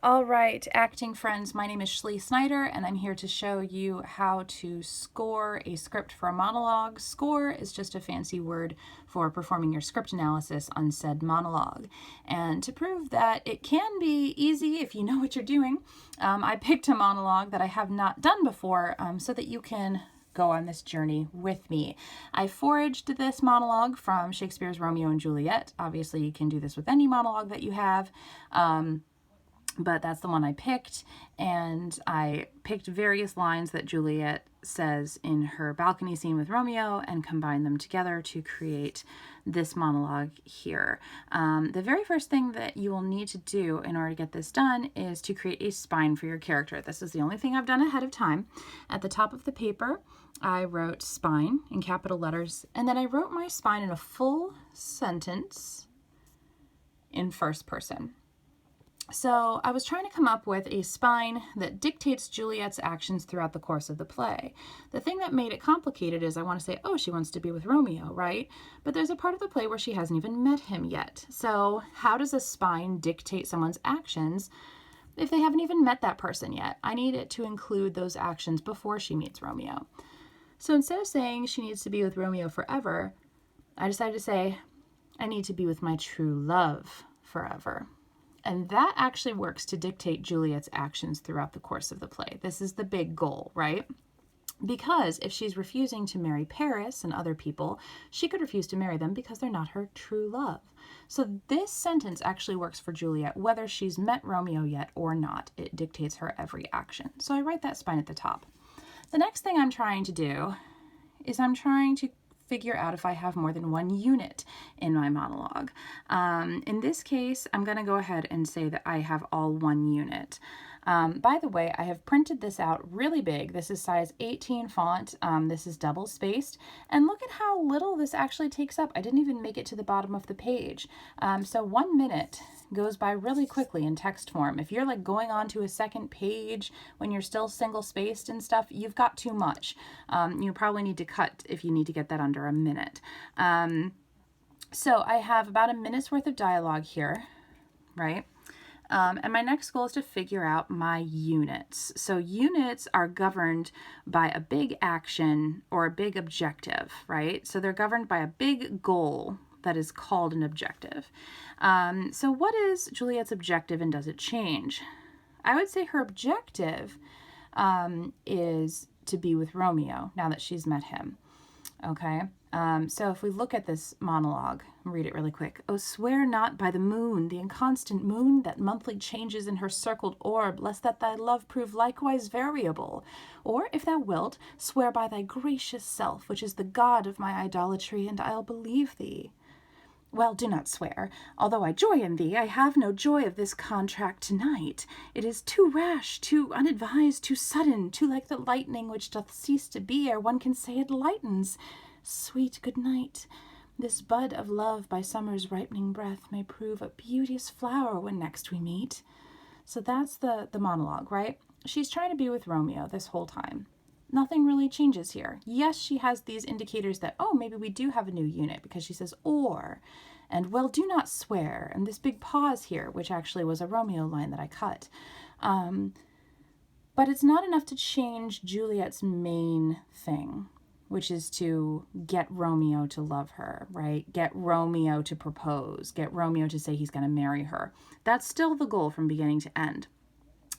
All right, acting friends, my name is Shlee Snyder, and I'm here to show you how to score a script for a monologue. Score is just a fancy word for performing your script analysis on said monologue. And to prove that it can be easy if you know what you're doing, I picked a monologue that I have not done before so that you can go on this journey with me. I foraged this monologue from Shakespeare's Romeo and Juliet. Obviously, you can do this with any monologue that you have. But that's the one I picked, and I picked various lines that Juliet says in her balcony scene with Romeo and combined them together to create this monologue here. The very first thing that you will need to do in order to get this done is to create a spine for your character. This is the only thing I've done ahead of time. At the top of the paper, I wrote spine in capital letters, and then I wrote my spine in a full sentence in first person. So I was trying to come up with a spine that dictates Juliet's actions throughout the course of the play. The thing that made it complicated is I want to say, oh, she wants to be with Romeo, right? But there's a part of the play where she hasn't even met him yet. So how does a spine dictate someone's actions if they haven't even met that person yet? I need it to include those actions before she meets Romeo. So instead of saying she needs to be with Romeo forever, I decided to say, I need to be with my true love forever. And that actually works to dictate Juliet's actions throughout the course of the play. This is the big goal, right? Because if she's refusing to marry Paris and other people, she could refuse to marry them because they're not her true love. So this sentence actually works for Juliet, whether she's met Romeo yet or not. It dictates her every action. So I write that spine at the top. The next thing I'm trying to do is I'm trying to figure out if I have more than one unit in my monologue. In this case, I'm going to go ahead and say that I have all one unit. By the way, I have printed this out really big. This is size 18 font. This is double spaced. And look at how little this actually takes up. I didn't even make it to the bottom of the page. So 1 minute goes by really quickly in text form. If you're like going on to a second page when you're still single spaced and stuff, you've got too much. You probably need to cut if you need to get that under a minute. So I have about a minute's worth of dialogue here, right? And my next goal is to figure out my units. So units are governed by a big action or a big objective, right? So they're governed by a big goal that is called an objective. So what is Juliet's objective, and does it change? I would say her objective is to be with Romeo now that she's met him. Okay, so if we look at this monologue, read it really quick. Oh, swear not by the moon, the inconstant moon that monthly changes in her circled orb, lest that thy love prove likewise variable. Or, if thou wilt, swear by thy gracious self, which is the god of my idolatry, and I'll believe thee. Well, do not swear. Although I joy in thee, I have no joy of this contract tonight. It is too rash, too unadvised, too sudden, too like the lightning which doth cease to be ere one can say it lightens. Sweet good night. This bud of love by summer's ripening breath may prove a beauteous flower when next we meet. So that's the monologue, right? She's trying to be with Romeo this whole time. Nothing really changes here. Yes, she has these indicators that, oh, maybe we do have a new unit, because she says, or, and well, do not swear, and this big pause here, which actually was a Romeo line that I cut. But it's not enough to change Juliet's main thing, which is to get Romeo to love her, right? Get Romeo to propose, get Romeo to say he's going to marry her. That's still the goal from beginning to end.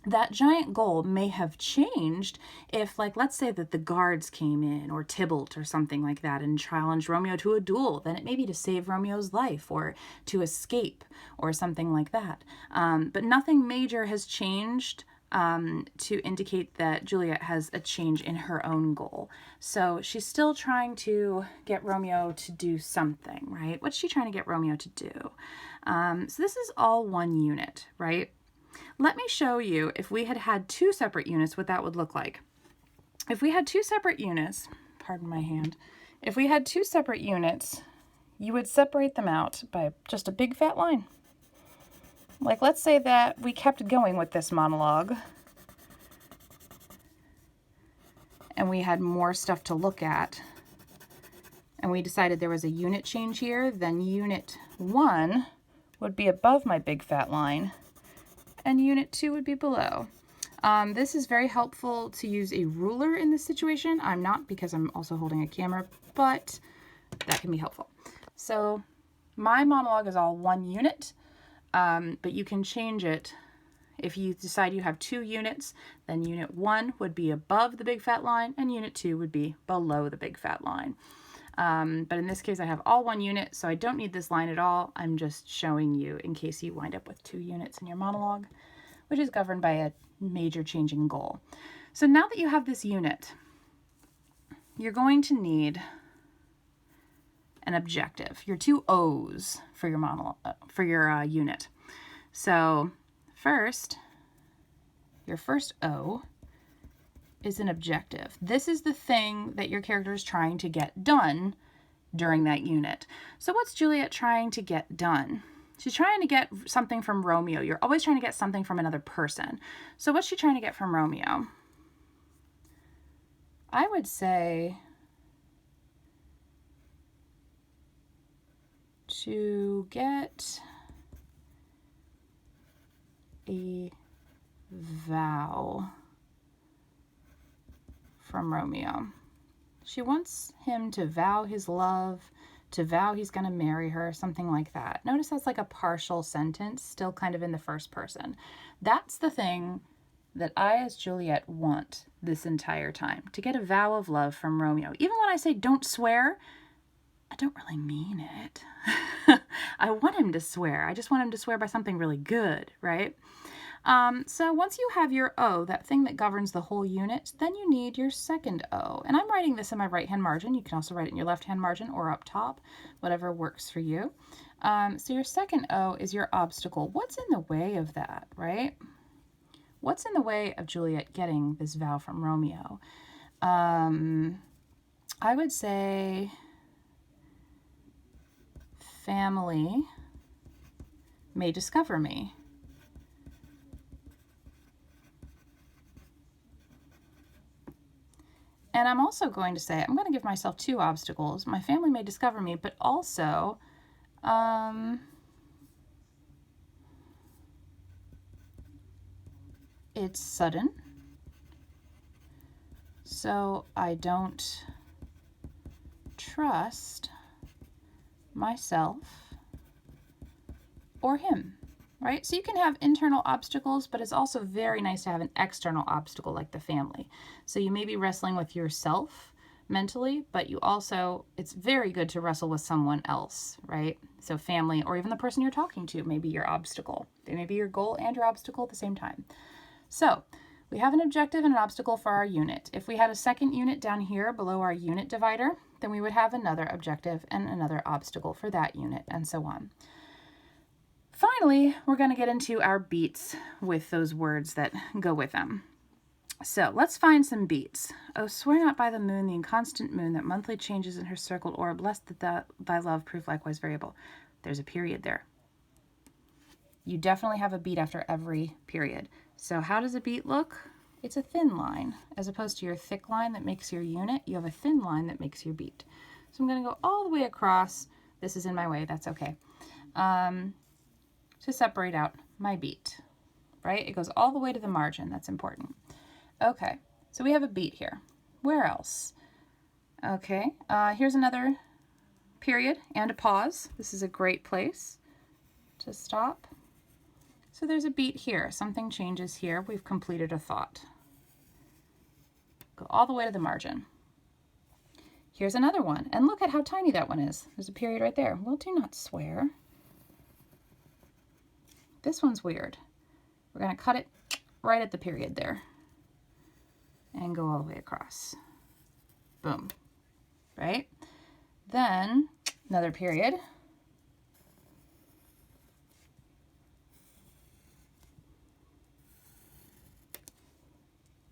That giant goal may have changed if, like, let's say that the guards came in, or Tybalt or something like that, and challenged Romeo to a duel. Then it may be to save Romeo's life or to escape or something like that. But nothing major has changed to indicate that Juliet has a change in her own goal. So she's still trying to get Romeo to do something, right? What's she trying to get Romeo to do? So this is all one unit, right? Let me show you, if we had had two separate units, what that would look like. If we had two separate units, pardon my hand, if we had two separate units, you would separate them out by just a big fat line. Like, let's say that we kept going with this monologue and we had more stuff to look at, and we decided there was a unit change here, then unit 1 would be above my big fat line, and unit 2 would be below. This is very helpful to use a ruler in this situation. I'm not, because I'm also holding a camera, but that can be helpful. So my monologue is all 1 unit, but you can change it. If you decide you have 2 units, then unit 1 would be above the big fat line and unit 2 would be below the big fat line. But in this case, I have all 1 unit, so I don't need this line at all. I'm just showing you in case you wind up with 2 units in your monologue, which is governed by a major changing goal. So now that you have this unit, you're going to need an objective, your 2 O's for your monologue, for your unit. So first, your first O is an objective. This is the thing that your character is trying to get done during that unit. So what's Juliet trying to get done? She's trying to get something from Romeo. You're always trying to get something from another person. So what's she trying to get from Romeo? I would say to get a vow from Romeo. She wants him to vow his love, to vow he's going to marry her, something like that. Notice that's like a partial sentence, still kind of in the first person. That's the thing that I, as Juliet, want this entire time, to get a vow of love from Romeo. Even when I say don't swear, I don't really mean it. I want him to swear. I just want him to swear by something really good, right? So once you have your O, that thing that governs the whole unit, then you need your second O. And I'm writing this in my right-hand margin. You can also write it in your left-hand margin or up top, whatever works for you. So your second O is your obstacle. What's in the way of that, right? What's in the way of Juliet getting this vow from Romeo? I would say family may discover me. And I'm also going to say, I'm going to give myself 2 obstacles. My family may discover me, but also, it's sudden. So I don't trust myself or him. Right? So you can have internal obstacles, but it's also very nice to have an external obstacle like the family. So you may be wrestling with yourself mentally, but you also, it's very good to wrestle with someone else, right? So family, or even the person you're talking to, may be your obstacle. They may be your goal and your obstacle at the same time. So we have an objective and an obstacle for our unit. If we had a second unit down here below our unit divider, then we would have another objective and another obstacle for that unit, and so on. Finally, we're going to get into our beats with those words that go with them. So let's find some beats. Oh, swear not by the moon, the inconstant moon that monthly changes in her circled orb, lest that thy love prove likewise variable. There's a period there. You definitely have a beat after every period. So how does a beat look? It's a thin line. As opposed to your thick line that makes your unit, you have a thin line that makes your beat. So I'm going to go all the way across. This is in my way, that's okay. To separate out my beat, right? It goes all the way to the margin. That's important. Okay, so we have a beat here. Where else? Okay, here's another period and a pause. This is a great place to stop. So there's a beat here. Something changes here. We've completed a thought. Go all the way to the margin. Here's another one. And look at how tiny that one is. There's a period right there. Well, do not swear. This one's weird. We're going to cut it right at the period there and go all the way across. Boom. Right? Then another period.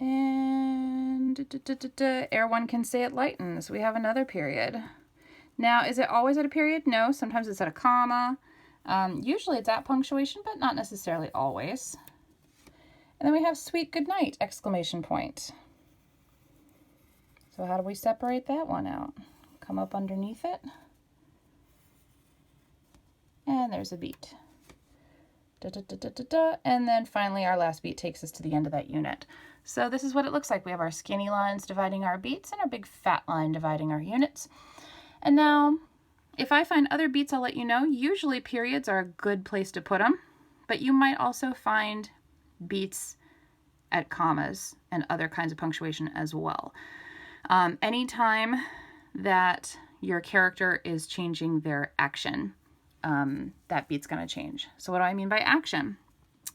And ere one can say it lightens. We have another period. Now, is it always at a period? No, sometimes it's at a comma. Usually it's at punctuation, but not necessarily always. And then we have sweet good night, exclamation point. So how do we separate that one out? Come up underneath it. And there's a beat. Da, da, da, da, da, da. And then finally our last beat takes us to the end of that unit. So this is what it looks like. We have our skinny lines dividing our beats and our big fat line dividing our units. And now if I find other beats, I'll let you know. Usually periods are a good place to put them, but you might also find beats at commas and other kinds of punctuation as well. Anytime that your character is changing their action, that beat's going to change. So what do I mean by action?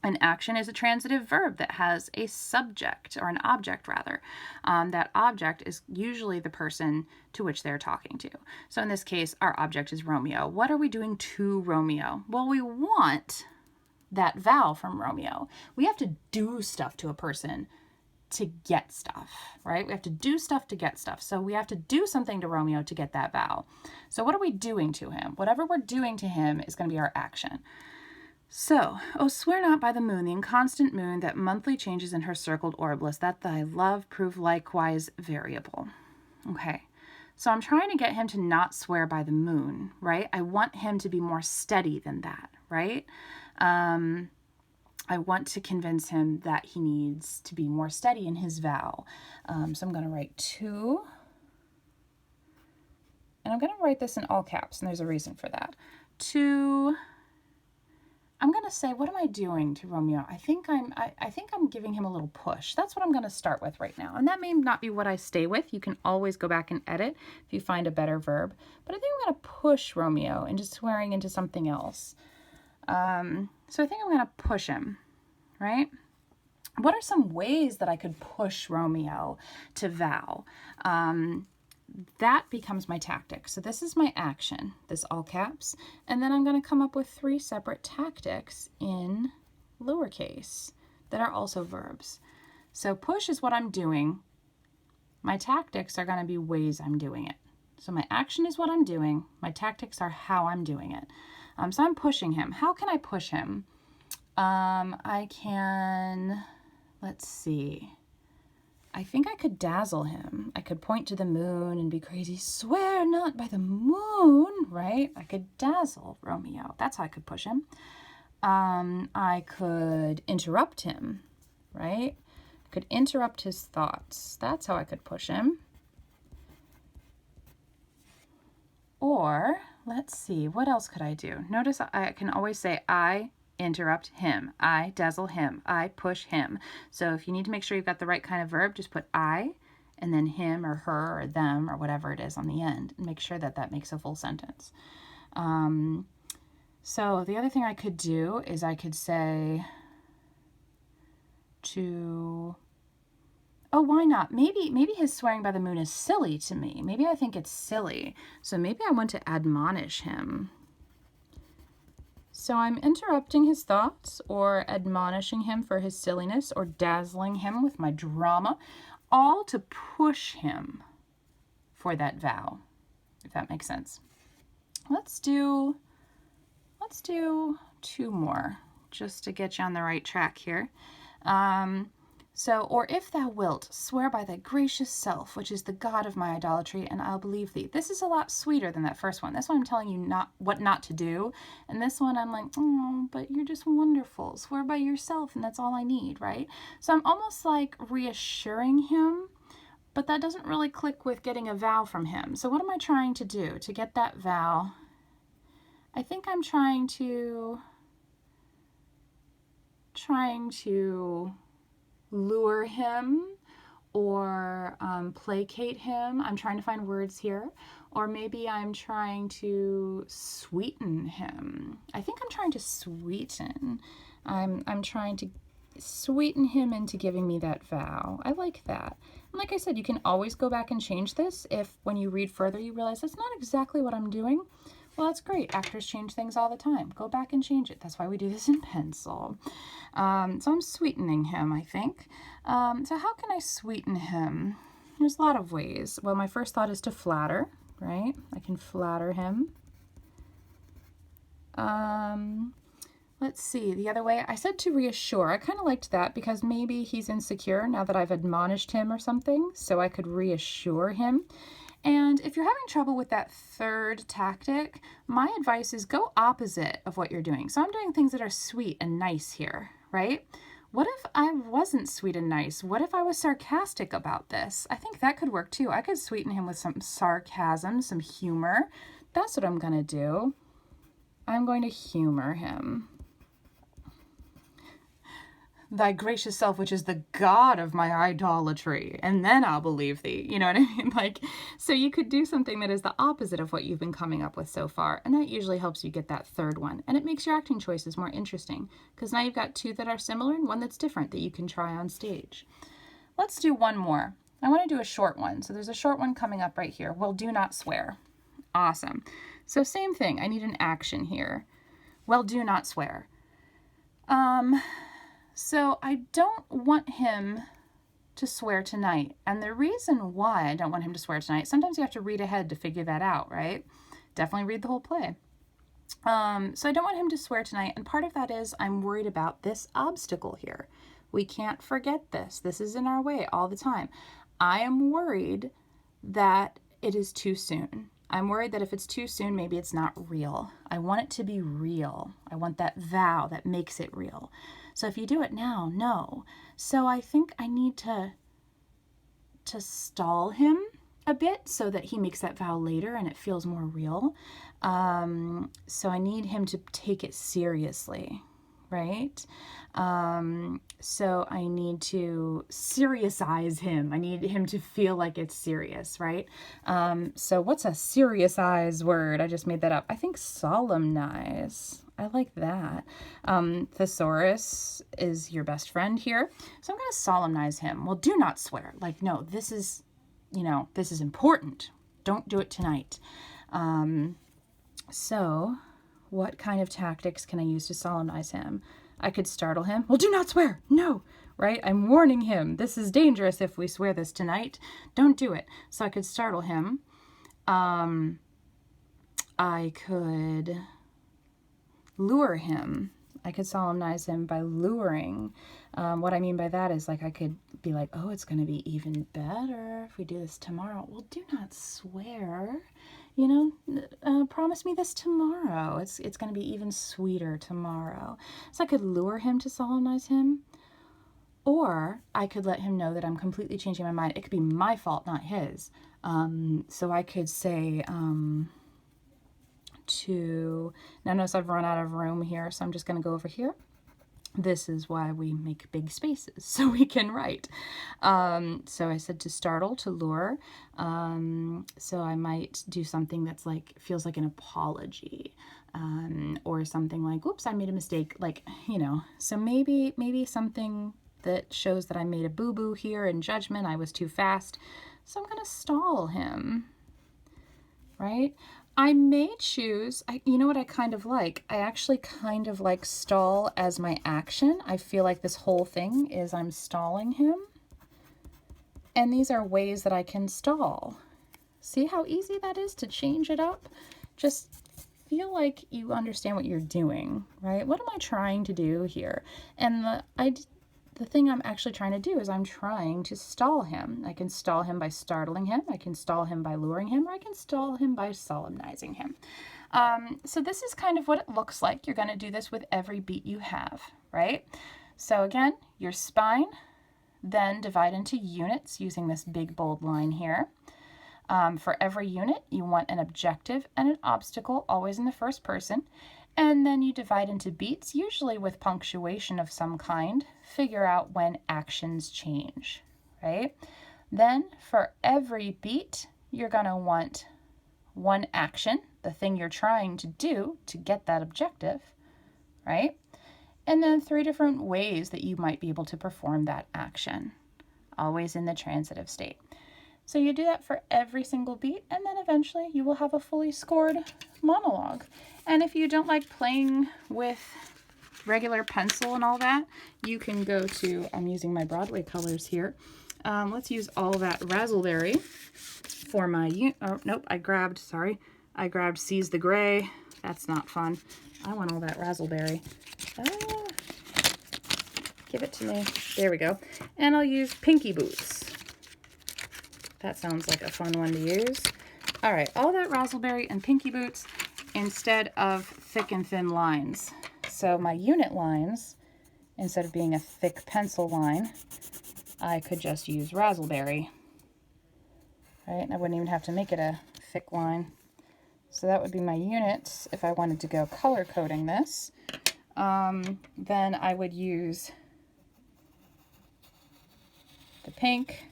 An action is a transitive verb that has a subject, or an object rather. That object is usually the person to which they're talking to. So in this case, our object is Romeo. What are we doing to Romeo? Well, we want that vowel from Romeo. We have to do stuff to a person to get stuff, right? We have to do stuff to get stuff. So we have to do something to Romeo to get that vowel. So what are we doing to him? Whatever we're doing to him is going to be our action. So, oh, swear not by the moon, the inconstant moon, that monthly changes in her circled orbless, that thy love prove likewise variable. Okay, so I'm trying to get him to not swear by the moon, right? I want him to be more steady than that, right? I want to convince him that he needs to be more steady in his vow. So I'm going to write 2. And I'm going to write this in all caps, and there's a reason for that. 2. I'm going to say, what am I doing to Romeo? I think I'm giving him a little push. That's what I'm going to start with right now. And that may not be what I stay with. You can always go back and edit if you find a better verb. But I think I'm going to push Romeo into swearing into something else. So I think I'm going to push him, right? What are some ways that I could push Romeo to vow? That becomes my tactic. So this is my action, this all caps, and then I'm going to come up with 3 separate tactics in lowercase that are also verbs. So push is what I'm doing. My tactics are going to be ways I'm doing it. So my action is what I'm doing. My tactics are how I'm doing it. So I'm pushing him. How can I push him? I can, let's see. I think I could dazzle him. I could point to the moon and be crazy. Swear not by the moon, right? I could dazzle Romeo. That's how I could push him. I could interrupt him, right? I could interrupt his thoughts. That's how I could push him. Or, let's see, what else could I do? Notice I can always say I interrupt him, I dazzle him, I push him. So if you need to make sure you've got the right kind of verb, just put I and then him or her or them or whatever it is on the end, and make sure that that makes a full sentence. So the other thing I could do is I could say to, oh, why not? Maybe his swearing by the moon is silly to me. Maybe I think it's silly. So maybe I want to admonish him. So I'm interrupting his thoughts or admonishing him for his silliness or dazzling him with my drama, all to push him for that vow, if that makes sense. Let's do 2 more just to get you on the right track here. So, or if thou wilt, swear by thy gracious self, which is the God of my idolatry, and I'll believe thee. This is a lot sweeter than that first one. This one I'm telling you what not to do. And this one I'm like, oh, but you're just wonderful. Swear by yourself, and that's all I need, right? So I'm almost like reassuring him, but that doesn't really click with getting a vow from him. So what am I trying to do to get that vow? I think I'm trying to lure him or placate him. I'm trying to find words here. Or maybe I'm trying to sweeten him. I think I'm trying to sweeten. I'm trying to sweeten him into giving me that vow. I like that. And like I said, you can always go back and change this if when you read further you realize that's not exactly what I'm doing. Well, that's great. Actors change things all the time. Go back and change it. That's why we do this in pencil. So I'm sweetening him, I think. So how can I sweeten him? There's a lot of ways. Well, my first thought is to flatter, right? I can flatter him. Let's see, the other way, I said to reassure. I kind of liked that because maybe he's insecure now that I've admonished him or something, so I could reassure him. And if you're having trouble with that third tactic, my advice is go opposite of what you're doing. So I'm doing things that are sweet and nice here, right? What if I wasn't sweet and nice? What if I was sarcastic about this? I think that could work too. I could sweeten him with some sarcasm, some humor. That's what I'm going to do. I'm going to humor him. Thy gracious self, which is the God of my idolatry, and then I'll believe thee. You know what I mean? Like, so you could do something that is the opposite of what you've been coming up with so far, and that usually helps you get that third one. And it makes your acting choices more interesting, because now you've got two that are similar and one that's different that you can try on stage. Let's do one more. I want to do a short one. So there's a short one coming up right here. Well, do not swear. Awesome. So same thing. I need an action here. Well, do not swear. So I don't want him to swear tonight. And the reason why I don't want him to swear tonight, sometimes you have to read ahead to figure that out, right? Definitely read the whole play. So I don't want him to swear tonight. And part of that is I'm worried about this obstacle here. We can't forget this. This is in our way all the time. I am worried that it is too soon. I'm worried that if it's too soon, maybe it's not real. I want it to be real. I want that vow that makes it real. So if you do it now, no. So I think I need to stall him a bit so that he makes that vow later and it feels more real. So I need him to take it seriously, right? So I need to seriousize him. I need him to feel like it's serious, right? So what's a seriousize word? I just made that up. I think solemnize. I like that. Thesaurus is your best friend here. So I'm going to solemnize him. Well, do not swear. Like, no, this is, this is important. Don't do it tonight. So what kind of tactics can I use to solemnize him? I could startle him. Well, do not swear. No, right? I'm warning him. This is dangerous if we swear this tonight. Don't do it. So I could startle him. I could lure him. I could solemnize him by luring. What I mean by that is like I could be like, oh, it's going to be even better if we do this tomorrow. Well, do not swear. Promise me this tomorrow. It's going to be even sweeter tomorrow. So I could lure him to solemnize him, or I could let him know that I'm completely changing my mind. It could be my fault, not his. So I could say now notice I've run out of room here, so I'm just going to go over here. This is why we make big spaces, so we can write. So I said to startle, to lure. So I might do something that's like, feels like an apology, or something like, whoops, I made a mistake. Like, so maybe something that shows that I made a boo-boo here in judgment. I was too fast. So I'm going to stall him, right? I may choose, you know what I kind of like? I actually kind of like stall as my action. I feel like this whole thing is I'm stalling him. And these are ways that I can stall. See how easy that is to change it up? Just feel like you understand what you're doing, right? What am I trying to do here? And the thing I'm actually trying to do is I'm trying to stall him. I can stall him by startling him. I can stall him by luring him, or I can stall him by solemnizing him. So this is kind of what it looks like. You're going to do this with every beat you have, right? So again, your spine, then divide into units using this big bold line here. For every unit, you want an objective and an obstacle, always in the first person. And then you divide into beats, usually with punctuation of some kind. Figure out when actions change, right? Then for every beat, you're going to want one action, the thing you're trying to do to get that objective, right? And then 3 different ways that you might be able to perform that action, always in the transitive state. So you do that for every single beat, and then eventually you will have a fully scored monologue. And if you don't like playing with regular pencil and all that, you can go to, I'm using my Broadway colors here. Let's use all that razzleberry for my, oh, nope, I grabbed Seize the Gray. That's not fun. I want all that razzleberry. Give it to me. There we go. And I'll use Pinky Boots. That sounds like a fun one to use. All right, all that razzleberry and pinky boots instead of thick and thin lines. So my unit lines, instead of being a thick pencil line, I could just use razzleberry, right? And I wouldn't even have to make it a thick line. So that would be my units if I wanted to go color coding this. Then I would use the pink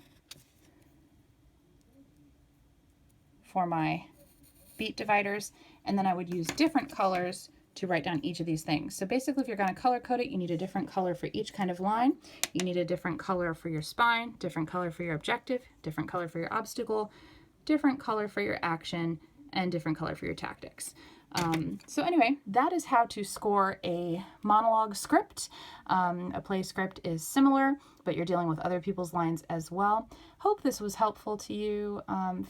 for my beat dividers, and then I would use different colors to write down each of these things. So basically, if you're going to color code it, you need a different color for each kind of line. You need a different color for your spine, different color for your objective, different color for your obstacle, different color for your action, and different color for your tactics. So anyway, that is how to score a monologue script. A play script is similar, but you're dealing with other people's lines as well. Hope this was helpful to you.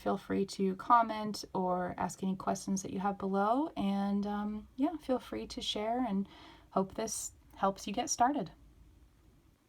Feel free to comment or ask any questions that you have below. And yeah, feel free to share, and hope this helps you get started.